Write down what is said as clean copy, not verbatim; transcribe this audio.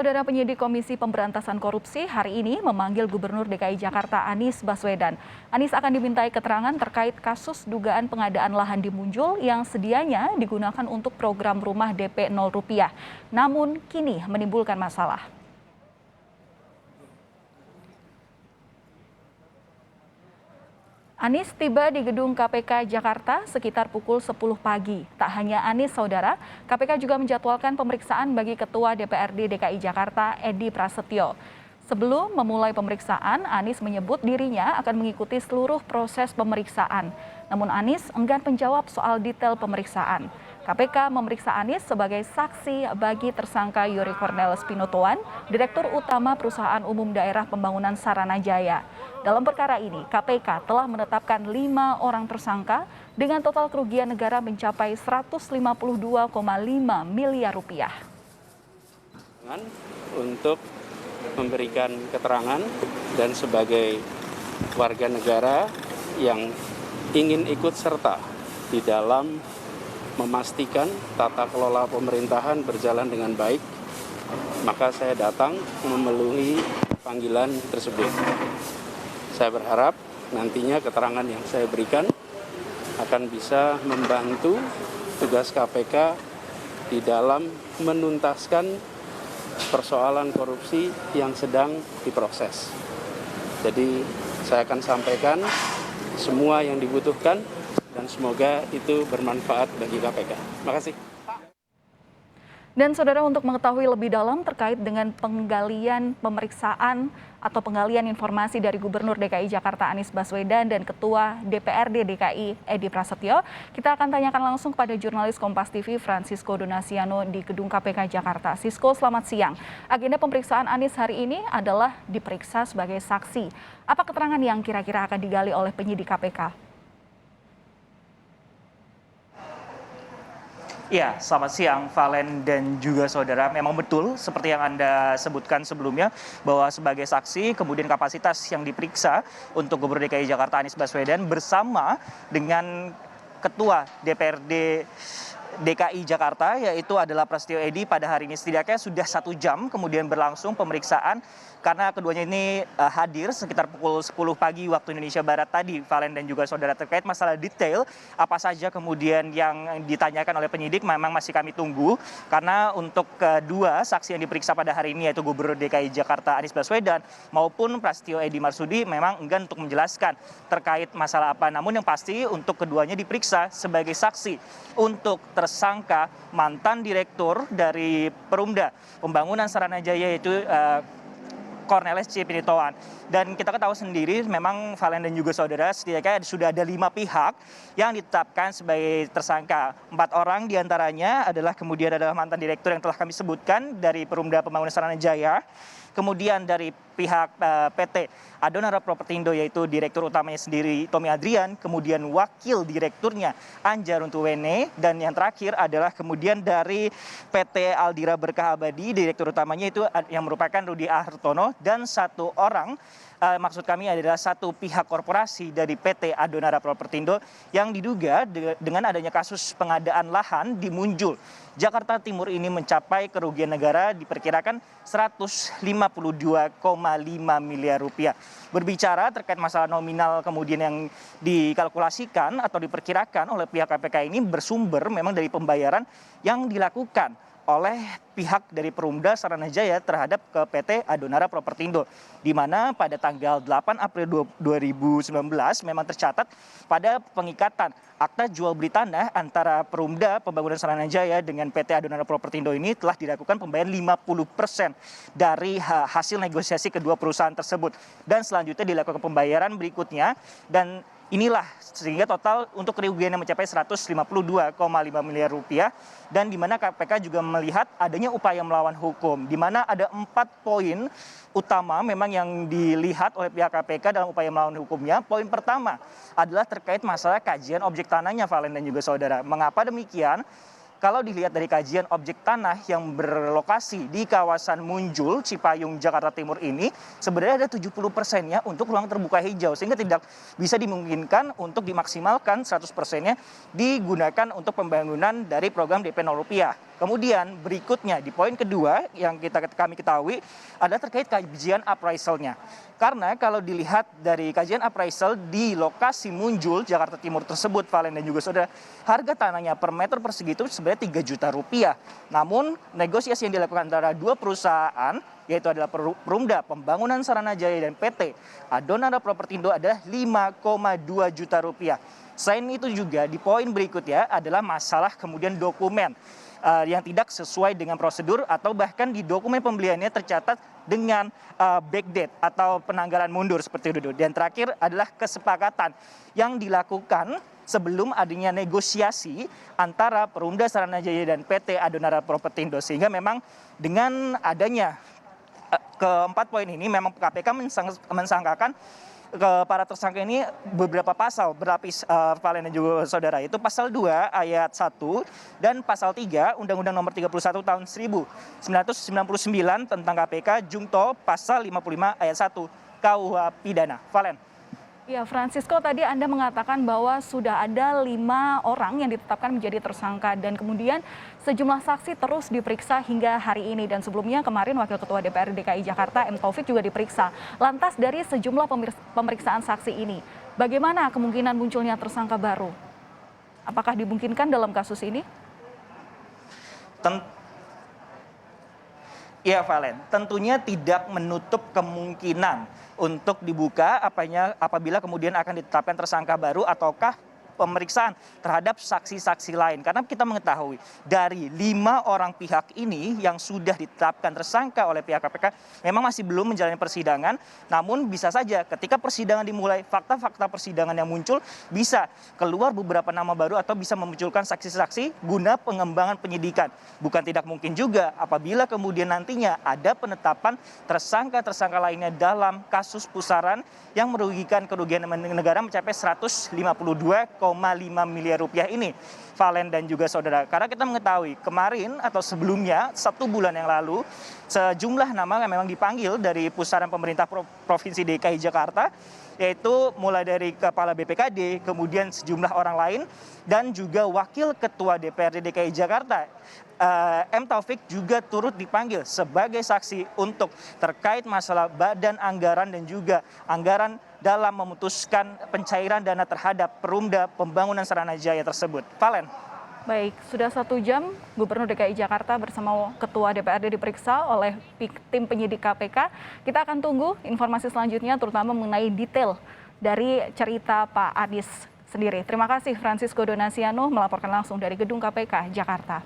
Saudara penyidik Komisi Pemberantasan Korupsi hari ini memanggil Gubernur DKI Jakarta Anies Baswedan. Anies akan dimintai keterangan terkait kasus dugaan pengadaan lahan di Munjul yang sedianya digunakan untuk program rumah DP 0 rupiah. Namun kini menimbulkan masalah. Anies tiba di gedung KPK Jakarta sekitar pukul 10 pagi. Tak hanya Anies, saudara, KPK juga menjadwalkan pemeriksaan bagi Ketua DPRD DKI Jakarta, Edi Prasetyo. Sebelum memulai pemeriksaan, Anies menyebut dirinya akan mengikuti seluruh proses pemeriksaan. Namun Anies enggan menjawab soal detail pemeriksaan. KPK memeriksa Anies sebagai saksi bagi tersangka Yuri Cornelis Pinotoan, Direktur Utama Perusahaan Umum Daerah Pembangunan Saranajaya. Dalam perkara ini, KPK telah menetapkan 5 orang tersangka dengan total kerugian negara mencapai 152,5 miliar rupiah. Untuk memberikan keterangan dan sebagai warga negara yang ingin ikut serta di dalam memastikan tata kelola pemerintahan berjalan dengan baik, maka saya datang memenuhi panggilan tersebut. Saya berharap nantinya keterangan yang saya berikan akan bisa membantu tugas KPK di dalam menuntaskan persoalan korupsi yang sedang diproses. Jadi saya akan sampaikan semua yang dibutuhkan dan semoga itu bermanfaat bagi KPK. Terima kasih. Dan saudara, untuk mengetahui lebih dalam terkait dengan penggalian pemeriksaan atau penggalian informasi dari Gubernur DKI Jakarta Anies Baswedan dan Ketua DPRD DKI Edi Prasetyo, kita akan tanyakan langsung kepada jurnalis Kompas TV Francisco Donasiano di Gedung KPK Jakarta. Sisko, selamat siang. Agenda pemeriksaan Anies hari ini adalah diperiksa sebagai saksi. Apa keterangan yang kira-kira akan digali oleh penyidik KPK? Ya, selamat siang Valen dan juga saudara. Memang betul seperti yang Anda sebutkan sebelumnya bahwa sebagai saksi kemudian kapasitas yang diperiksa untuk Gubernur DKI Jakarta Anies Baswedan bersama dengan Ketua DPRD DKI Jakarta yaitu adalah Prasetyo Edy pada hari ini. Setidaknya sudah 1 jam kemudian berlangsung pemeriksaan karena keduanya ini hadir sekitar pukul 10 pagi waktu Indonesia Barat tadi, Valen dan juga saudara. Terkait masalah detail apa saja kemudian yang ditanyakan oleh penyidik memang masih kami tunggu, karena untuk kedua saksi yang diperiksa pada hari ini yaitu Gubernur DKI Jakarta Anies Baswedan maupun Prasetyo Edy Marsudi memang enggan untuk menjelaskan terkait masalah apa. Namun yang pasti untuk keduanya diperiksa sebagai saksi untuk tersangka mantan direktur dari Perumda Pembangunan Saranajaya yaitu Cornelis C. Pinotoan. Dan kita ketahui sendiri memang Valen dan juga saudara setidaknya sudah ada 5 pihak yang ditetapkan sebagai tersangka. 4 orang diantaranya adalah kemudian adalah mantan direktur yang telah kami sebutkan dari Perumda Pembangunan Saranajaya. Kemudian dari pihak PT Adonara Propertindo yaitu direktur utamanya sendiri Tommy Adrian, kemudian wakil direkturnya Anja Runtuwene, dan yang terakhir adalah kemudian dari PT Aldira Berkah Abadi, direktur utamanya itu yang merupakan Rudi Hartono, dan 1 orang maksud kami adalah 1 pihak korporasi dari PT Adonara Propertindo yang diduga dengan adanya kasus pengadaan lahan di Munjul, Jakarta Timur ini mencapai kerugian negara diperkirakan 152,5 miliar rupiah. Berbicara terkait masalah nominal kemudian yang dikalkulasikan atau diperkirakan oleh pihak KPK ini bersumber memang dari pembayaran yang dilakukan oleh pihak dari Perumda Saranajaya terhadap ke PT Adonara Propertindo, di mana pada tanggal 8 April 2019 memang tercatat pada pengikatan akta jual beli tanah antara Perumda Pembangunan Saranajaya dengan PT Adonara Propertindo ini telah dilakukan pembayaran 50% dari hasil negosiasi kedua perusahaan tersebut, dan selanjutnya dilakukan pembayaran berikutnya, dan inilah sehingga total untuk kerugian yang mencapai 152,5 miliar rupiah, dan di mana KPK juga melihat adanya upaya melawan hukum, di mana ada 4 poin utama memang yang dilihat oleh pihak KPK dalam upaya melawan hukumnya. Poin pertama adalah terkait masalah kajian objek tanahnya, Valen dan juga saudara. Mengapa demikian? kalau dilihat dari kajian objek tanah yang berlokasi di kawasan Munjul, Cipayung, Jakarta Timur ini, sebenarnya ada 70%-nya untuk ruang terbuka hijau, sehingga tidak bisa dimungkinkan untuk dimaksimalkan 100%-nya digunakan untuk pembangunan dari program DP 0 rupiah. Kemudian berikutnya di poin kedua yang kami ketahui adalah terkait kajian appraisalnya. Karena kalau dilihat dari kajian appraisal di lokasi Munjul, Jakarta Timur tersebut, Valen dan juga saudara, harga tanahnya per meter persegi itu sebenarnya 3 juta rupiah. Namun negosiasi yang dilakukan antara dua perusahaan, yaitu adalah Perumda Pembangunan Saranajaya dan PT Adonara Propertindo adalah 5,2 juta rupiah. Selain itu juga di poin berikutnya adalah masalah kemudian dokumen yang tidak sesuai dengan prosedur atau bahkan di dokumen pembeliannya tercatat dengan backdate atau penanggalan mundur seperti itu. Dan terakhir adalah kesepakatan yang dilakukan sebelum adanya negosiasi antara Perumda Saranajaya dan PT Adonara Propertindo, sehingga memang dengan adanya keempat poin ini memang KPK mensangkakan ke para tersangka ini beberapa pasal berlapis, Valen dan juga saudara, itu pasal 2 ayat 1 dan pasal 3 Undang-Undang Nomor 31 tahun 1999 tentang KPK Jungto pasal 55 ayat 1 KUH Pidana. Valen. Ya, Francisco, tadi Anda mengatakan bahwa sudah ada 5 orang yang ditetapkan menjadi tersangka dan kemudian sejumlah saksi terus diperiksa hingga hari ini. Dan sebelumnya kemarin Wakil Ketua DPRD DKI Jakarta M. Taufik juga diperiksa. Lantas dari sejumlah pemeriksaan saksi ini, bagaimana kemungkinan munculnya tersangka baru? Apakah dimungkinkan dalam kasus ini? Iya, Valen, tentunya tidak menutup kemungkinan untuk dibuka apabila kemudian akan ditetapkan tersangka baru ataukah pemeriksaan terhadap saksi-saksi lain. Karena kita mengetahui dari 5 orang pihak ini yang sudah ditetapkan tersangka oleh pihak KPK memang masih belum menjalani persidangan. Namun bisa saja ketika persidangan dimulai, fakta-fakta persidangan yang muncul bisa keluar beberapa nama baru atau bisa memunculkan saksi-saksi guna pengembangan penyidikan. Bukan tidak mungkin juga apabila kemudian nantinya ada penetapan tersangka-tersangka lainnya dalam kasus pusaran yang merugikan kerugian negara mencapai 152,5 miliar rupiah ini, Valen dan juga saudara. Karena kita mengetahui kemarin atau sebelumnya 1 bulan yang lalu sejumlah nama yang memang dipanggil dari pusaran pemerintah Provinsi DKI Jakarta, yaitu mulai dari Kepala BPKD, kemudian sejumlah orang lain, dan juga Wakil Ketua DPRD DKI Jakarta M. Taufik juga turut dipanggil sebagai saksi untuk terkait masalah badan anggaran dan juga anggaran dalam memutuskan pencairan dana terhadap Perumda Pembangunan Saranajaya tersebut. Valen. Baik, sudah 1 jam Gubernur DKI Jakarta bersama Ketua DPRD diperiksa oleh tim penyidik KPK. Kita akan tunggu informasi selanjutnya terutama mengenai detail dari cerita Pak Anies sendiri. Terima kasih Francisco Donasiano melaporkan langsung dari Gedung KPK Jakarta.